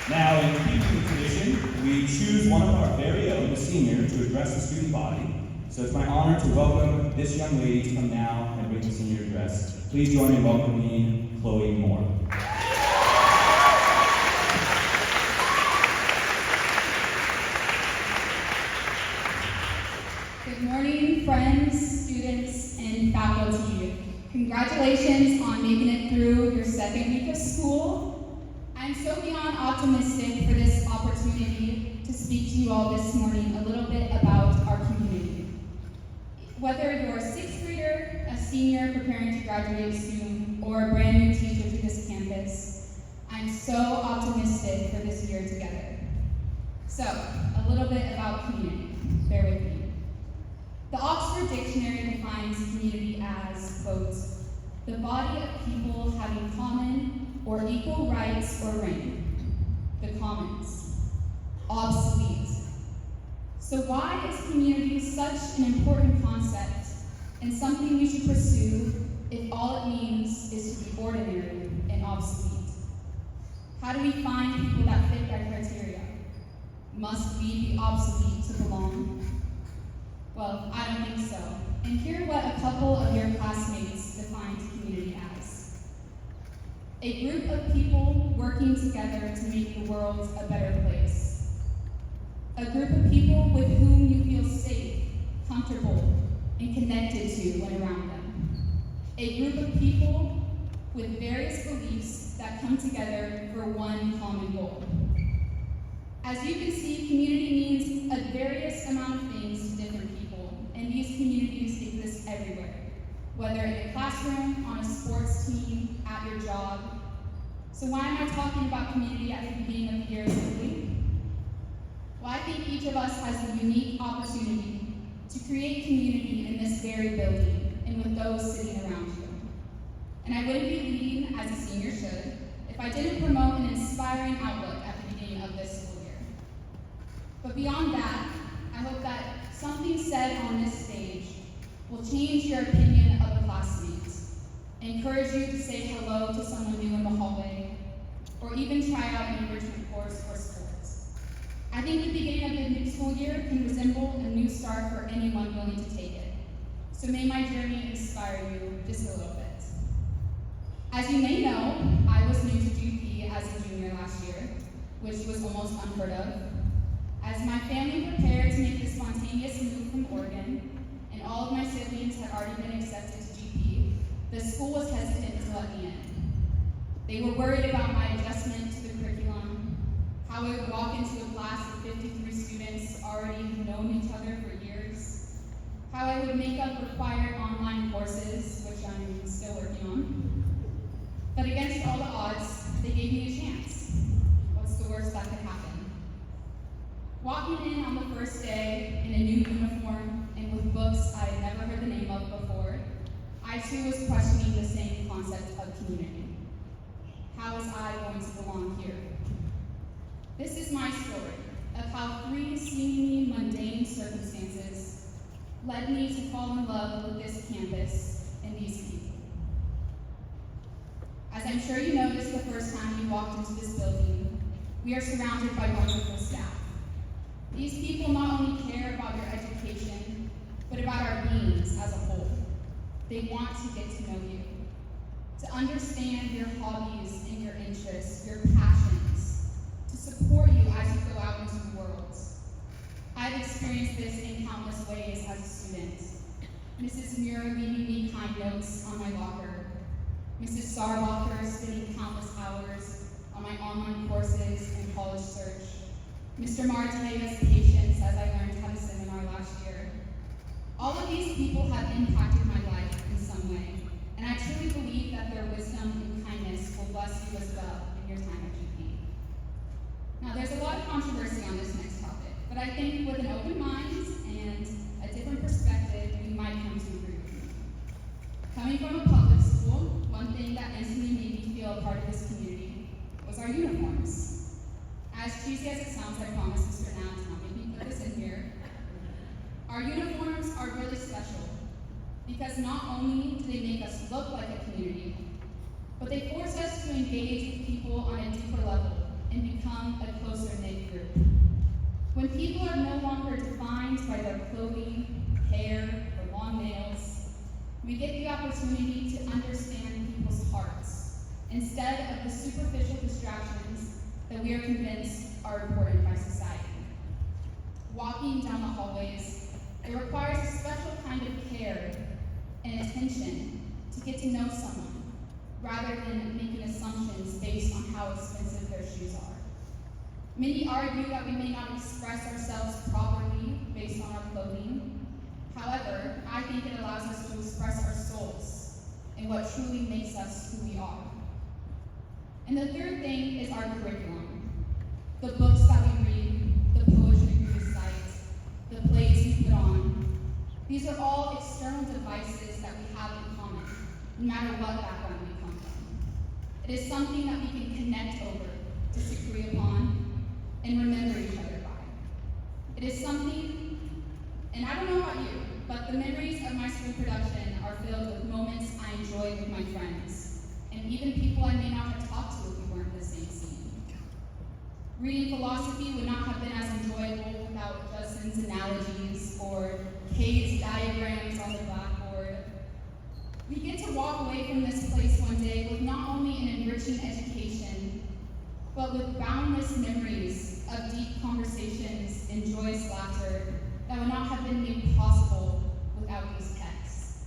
Now, in keeping with tradition, we choose one of our very own, the senior, to address the student body. So it's my honor to welcome this young lady to come now and read the senior address. Please join me in welcoming Chloe Moore. Good morning, friends, students, and faculty. Congratulations on making it through your second week of school. I'm so beyond optimistic for this opportunity to speak to you all this morning a little bit about our community. Whether you're a sixth grader, a senior preparing to graduate soon, or a brand new teacher to this campus, I'm so optimistic for this year together. So, a little bit about community. Bear with me. The Oxford Dictionary defines community as, quote, the body of people having common or equal rights or rank, the commons, obsolete. So why is community such an important concept and something we should pursue if all it means is to be ordinary and obsolete? How do we find people that fit that criteria? Must we be obsolete to belong? Well, I don't think so. And hear what a couple of your classmates defined community as. A group of people working together to make the world a better place. A group of people with whom you feel safe, comfortable, and connected to when around them. A group of people with various beliefs that come together for one common goal. As you can see, community means a various amount of things to different people, and these communities exist everywhere, whether in a classroom, on a sports team, at your job. So why am I talking about community at the beginning of the year simply? Well, I think each of us has the unique opportunity to create community in this very building and with those sitting around you. And I wouldn't be leading as a senior should if I didn't promote an inspiring outlook at the beginning of this school year. But beyond that, I hope that something said on this stage will change your opinion of a classmate, encourage you to say hello to someone new in the hallway, or even try out an enrichment course or sports. I think the beginning of the new school year can resemble a new start for anyone willing to take it. So may my journey inspire you just a little bit. As you may know, I was new to GP as a junior last year, which was almost unheard of. As my family prepared to make the spontaneous move from Oregon, and all of my siblings had already been accepted to GP, the school was hesitant to let me in. They were worried about my adjustment to the curriculum, how I would walk into a class of 53 students already known each other for years, how I would make up required online courses, which I'm still working on. But against all the odds, they gave me a chance. What's the worst that could happen? Walking in on the first day in a new uniform and with books I had never heard the name of before, I too was questioning the same concept of community. How was I going to belong here? This is my story of how three seemingly mundane circumstances led me to fall in love with this campus and these people. As I'm sure you noticed the first time you walked into this building, we are surrounded by wonderful staff. These people not only care about your education, but about our beings as a whole. They want to get to know you, to understand your hobbies and your interests, your passions, to support you as you go out into the world. I've experienced this in countless ways as a student. Mrs. Muir leaving me kind notes on my locker, Mrs. Sarbacher spending countless hours on my online courses and college search, Mr. Martinez's patience as I learned how to seminar last year. All of these people have impacted my life in some way, and I truly believe that their wisdom and kindness will bless you as well in your time at GP. Now, there's a lot of controversy on this next topic, but I think with an open mind and a different perspective, we might come to agree with me. Coming from a public school, one thing that instantly made me feel a part of this community was our uniforms. As cheesy as it sounds, I promise Mr. Now to not make me put this in here. Our uniforms are really special because not only do they make us look like a community, but they force us to engage with people on a deeper level and become a closer-knit group. When people are no longer defined by their clothing, hair, or long nails, we get the opportunity to understand people's hearts instead of the superficial distractions that we are convinced are important by society. Walking down the hallways, it requires a special kind of care and attention to get to know someone, rather than making assumptions based on how expensive their shoes are. Many argue that we may not express ourselves properly based on our clothing. However, I think it allows us to express our souls and what truly makes us who we are. And the third thing is our curriculum. The books that we read, the poetry we recite, the plays we put on. These are all external devices that we have in common, no matter what background we come from. It is something that we can connect over, disagree upon, and remember each other by. It is something, and I don't know about you, but the memories of my spring production are filled with moments I enjoyed with my friends, and even people I may not have talked to if we weren't in the same scene. Reading philosophy would not have been as enjoyable without Justin's analogies or Kate's diagrams on the blackboard. We get to walk away from this place one day with not only an enriching education, but with boundless memories of deep conversations and joyous laughter that would not have been made possible without these texts.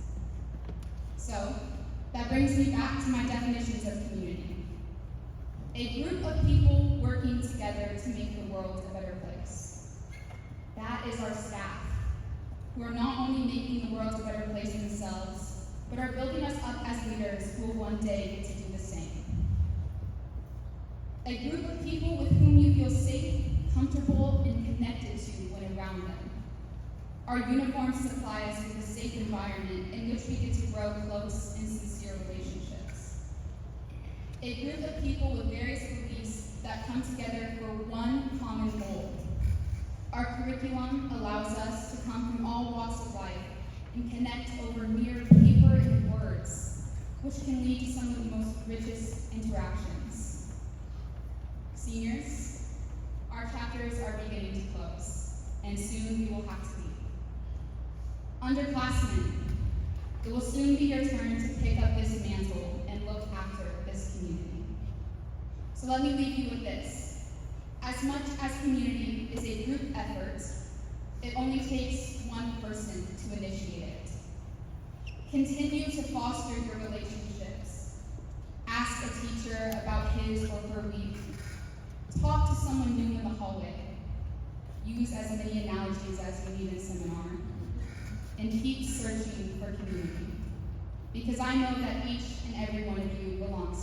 So, that brings me back to my definitions of community. A group of people working together to make the world a better place. That is our staff, who are not only making the world a better place themselves, but are building us up as leaders who will one day get to do the same. A group of people with whom you feel safe, comfortable, and connected to when around them. Our uniforms supply us with a safe environment in which we get to grow close and sincere relationships. A group of people with various beliefs that come together for one common goal. Our curriculum allows us to come from all walks of life and connect over mere paper and words, which can lead to some of the most richest interactions. Seniors, our chapters are beginning to close, and soon we will have to leave. Underclassmen, it will soon be your turn to pick up this mantle and look after this community. So let me leave you with this. As much as community is a group effort, it only takes one person to initiate it. Continue to foster your relationships. Ask a teacher about his or her week. Talk to someone new in the hallway. Use as many analogies as you need in seminar. And keep searching for community. Because I know that each and every one of you belongs